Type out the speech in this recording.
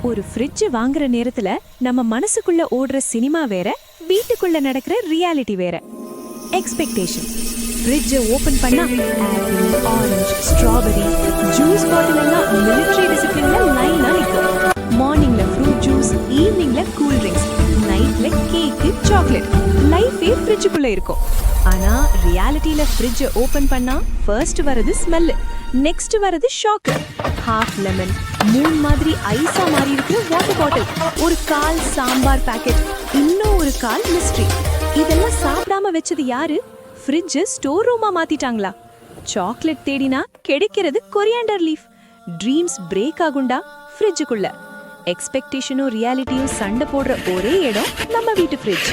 ஒரு ஃப்ரிட்ஜ் வாங்குற நேரத்துல நம்ம மனசுக்குள்ள ஓடுற சினிமா வேற, வீட்டுக்குள்ள நடக்கிற ரியாலிட்டி வேற. எக்ஸ்பெக்டேஷன். ஃப்ரிட்ஜை ஓபன் பண்ணா apple, orange, strawberry, juice bottle எல்லாம் மிலிட்டரி டிசிப்ளின்ல லைனா நிக்கும். மார்னிங்ல ஃப்ரூட் ஜூஸ், ஈவினிங்ல கூல் ட்ரிங்க்ஸ், நைட்ல கேக்கு, சாக்லேட். லைஃபே ஃப்ரிட்ஜுக்குள்ள இருக்கும். ஆனா ரியாலிட்டியில ஃப்ரிட்ஜை ஓபன் பண்ணா ஃபர்ஸ்ட் வரது ஸ்மெல், நெக்ஸ்ட் வரது ஷாக். ஹாஃப் லெமன், மூன் மாதிரி ஐஸா மாறி இருக்கிற வாட்டர் பாட்டில், ஒரு கால் சாம்பார் பாக்கெட், இன்னும் ஒரு கால் மிஸ்ட்ரி. இதெல்லாம் சாப்பிடாம வச்சது யாரு? ஃப்ரிட்ஜ் ஸ்டோர் ரூமா மாத்திட்டாங்களா? சாக்லேட் தேடினா கிடைக்கிறது கொரியாண்டர் லீஃப். ட்ரீம்ஸ் பிரேக் ஆகுண்டா ஃப்ரிட்ஜுக்குள்ள. எக்ஸ்பெக்டேஷனும் ரியாலிட்டியும் சண்டை போடுற ஒரே இடம் நம்ம வீட்டு ஃப்ரிட்ஜ்.